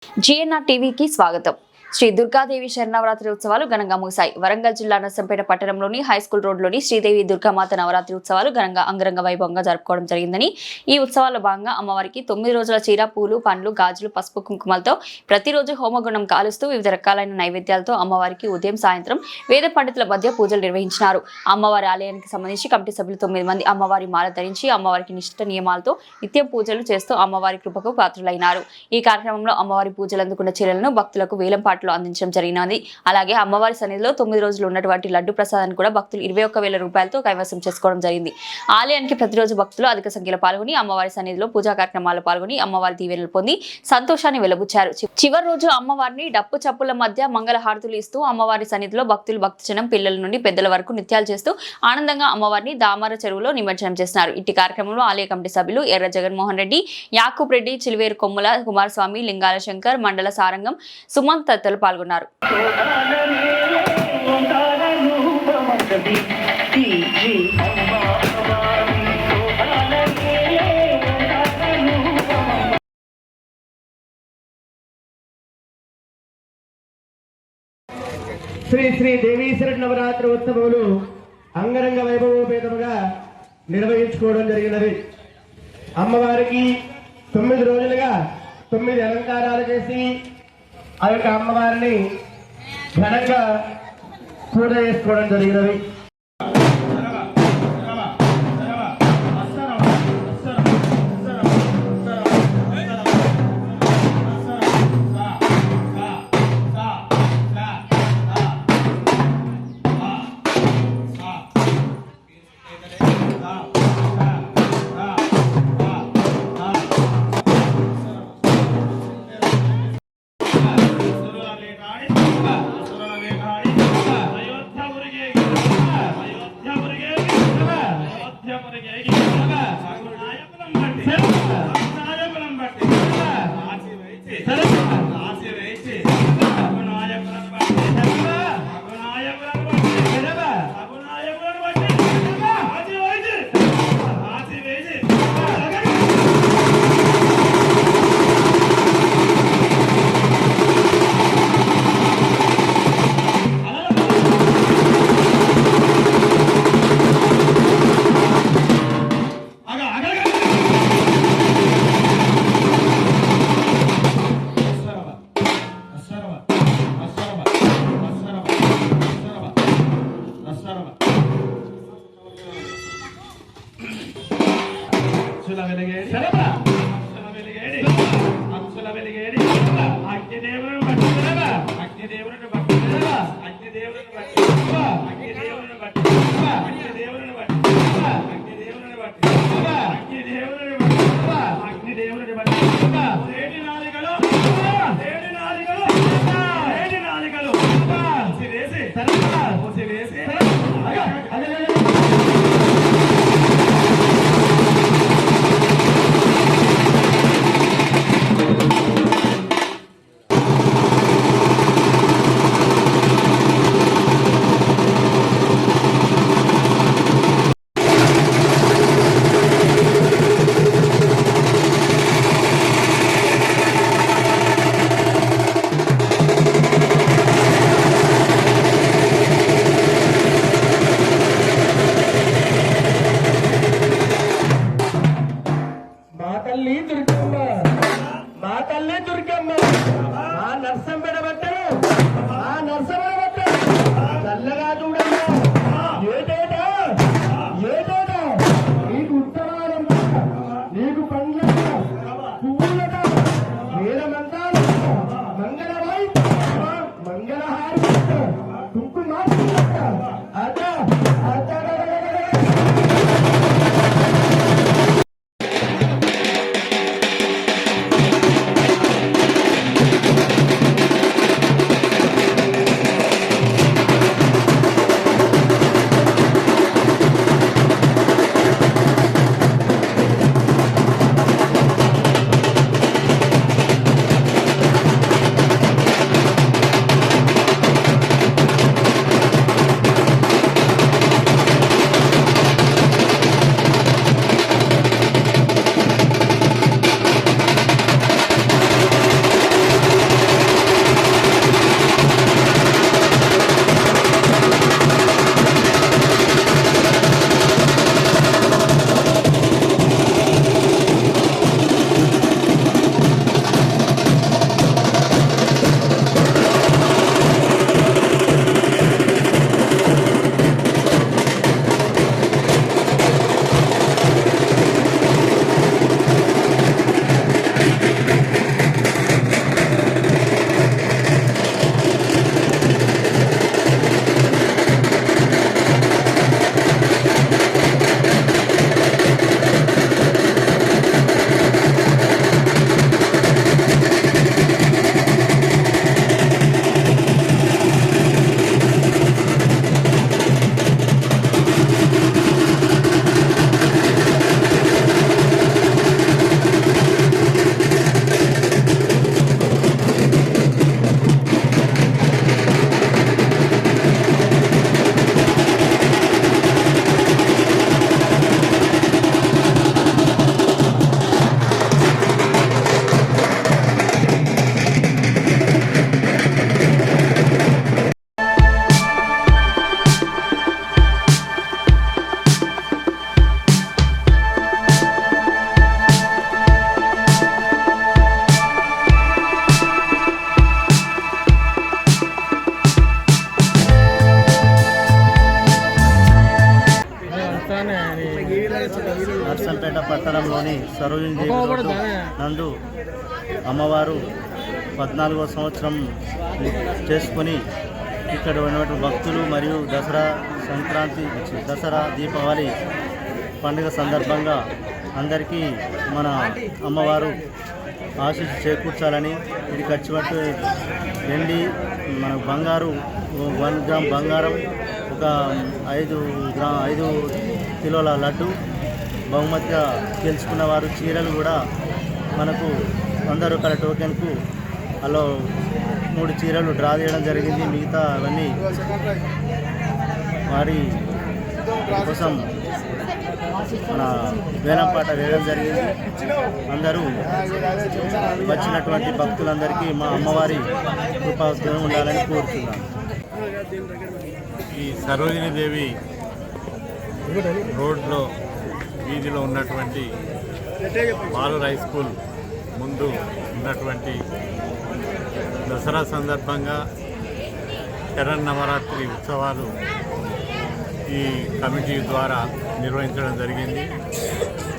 GNR టీవీకి స్వాగతం. శ్రీ దుర్గాదేవి శరణవరాత్రి ఉత్సవాలు ఘనంగా ముగిశాయి. వరంగల్ జిల్లా నర్సంపేట పట్టణంలోని హైస్కూల్ రోడ్లోని శ్రీదేవి దుర్గామాత నవరాత్రి ఉత్సవాలు ఘనంగా అంగరంగ వైభవంగా జరుపుకోవడం జరిగిందని, ఈ ఉత్సవాల్లో భాగంగా అమ్మవారికి 9 రోజుల చీర, పూలు, పండ్లు, గాజులు, పసుపు, కుంకుమలతో ప్రతిరోజు హోమగుండం కాలుస్తూ వివిధ రకాలైన నైవేద్యాలతో అమ్మవారికి ఉదయం సాయంత్రం వేద పండితుల మధ్య పూజలు నిర్వహించినారు. అమ్మవారి ఆలయానికి సంబంధించి కమిటీ సభ్యులు 9 మంది అమ్మవారి మాల ధరించి అమ్మవారికి నిష్ఠ నియమాలతో నిత్యం పూజలు చేస్తూ అమ్మవారి కృపకు పాత్రులైనారు. ఈ కార్యక్రమంలో అమ్మవారి పూజలు అందుకున్న చీరలను భక్తులకు వేలంపాట అందించడం జరిగినది. అలాగే అమ్మవారి సన్నిధిలో 9 రోజులు ఉన్నటువంటి లడ్డు ప్రసాదాన్ని కూడా భక్తులు 21,000 రూపాయలతో కైవసం చేసుకోవడం జరిగింది. ఆలయానికి ప్రతిరోజు భక్తులు అధిక సంఖ్యలో పాల్గొని అమ్మవారి సన్నిధిలో పూజా కార్యక్రమాల్లో పాల్గొని అమ్మవారి దీవెనలు పొంది సంతోషాన్ని వెలుబుచ్చారు. చివరి రోజు అమ్మవారిని డప్పు చప్పుల మధ్య మంగళ హారతులు ఇస్తూ అమ్మవారి సన్నిధిలో భక్తులు భక్తజనం పిల్లల నుండి పెద్దల వరకు నృత్యాలు చేస్తూ ఆనందంగా అమ్మవారిని దామర చెరువులో నిమజ్జనం చేస్తున్నారు. ఇట్టి కార్యక్రమంలో ఆలయ కమిటీ సభ్యులు ఎర్ర జగన్మోహన్ రెడ్డి, యాకూబ్ రెడ్డి, చిలివేరు కొమ్ముల కుమారస్వామి, లింగాల శంకర్, మండల సారంగం, సుమంత్ తదితరులు పాల్గొన్నారు. శ్రీ శ్రీ దేవీశ్వర నవరాత్రి ఉత్సవాలు అంగరంగ వైభవోపేతముగా నిర్వహించుకోవడం జరిగినది. అమ్మవారికి 9 రోజులుగా 9 అలంకారాలు చేసి ఆ యొక్క అమ్మవారిని ఘనంగా పూజ చేసుకోవడం జరిగినది. పట్టణంలోని సరోజిని దేవి రోడ్డు నందు అమ్మవారు 14వ సంవత్సరం చేసుకొని ఇక్కడ ఉన్నటువంటి భక్తులు మరియు దసరా దీపావళి పండుగ సందర్భంగా అందరికీ మన అమ్మవారు ఆశీస్సు చేకూర్చాలని ఇక్కడికి వచ్చినట్టు వెండి మన బంగారు 1 గ్రామ్ బంగారం ఒక 5 కిలోల లడ్డు బహుమతిగా గెలుచుకున్న వారు చీరలు కూడా మనకు 100 రూపాయల టోకెన్కు అలా 3 చీరలు డ్రా చేయడం జరిగింది. మిగతా అవన్నీ వారి కోసం మన వేలంపాట వేయడం జరిగింది. అందరూ వచ్చినటువంటి భక్తులందరికీ మా అమ్మవారి కృపా ఉండాలని కోరుతున్నాను. ఈ సరోజిని దేవి రోడ్లో వీధిలో ఉన్నటువంటి బాలర్ హై స్కూల్ ముందు ఉన్నటువంటి దసరా సందర్భంగా శరన్నవరాత్రి ఉత్సవాలు ఈ కమిటీ ద్వారా నిర్వహించడం జరిగింది.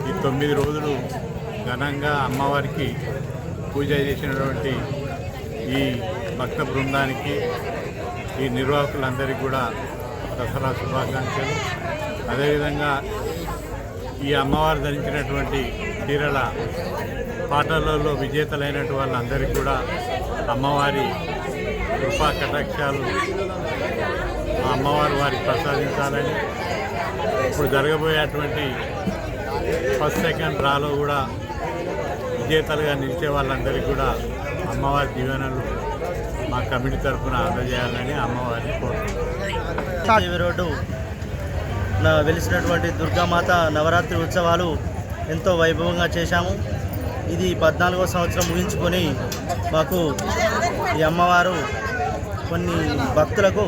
ఈ 9 రోజులు ఘనంగా అమ్మవారికి పూజ చేసినటువంటి ఈ భక్త బృందానికి ఈ నిర్వాహకులందరికీ కూడా దసరా శుభాకాంక్షలు. అదేవిధంగా ఈ అమ్మవారు ధరించినటువంటి చీరల పాటలలో విజేతలైనటువంటి వాళ్ళందరికీ కూడా అమ్మవారి కృపా కటాక్షాలు ఆ అమ్మవారు వారికి ప్రసాదించాలని, ఇప్పుడు జరగబోయేటువంటి ఫస్ట్ సెకండ్ డ్రాలో కూడా విజేతలుగా నిలిచే వాళ్ళందరికీ కూడా అమ్మవారి దీవెనలు మా కమిటీ తరఫున అందజేయాలని అమ్మవారిని కోరుతున్నాను. దేవి రోడ్డు వెలిసినటువంటి దుర్గామాత నవరాత్రి ఉత్సవాలు ఎంతో వైభవంగా చేశాము. ఇది 14వ సంవత్సరం ముగించుకొని మాకు ఈ అమ్మవారు కొన్ని భక్తులకు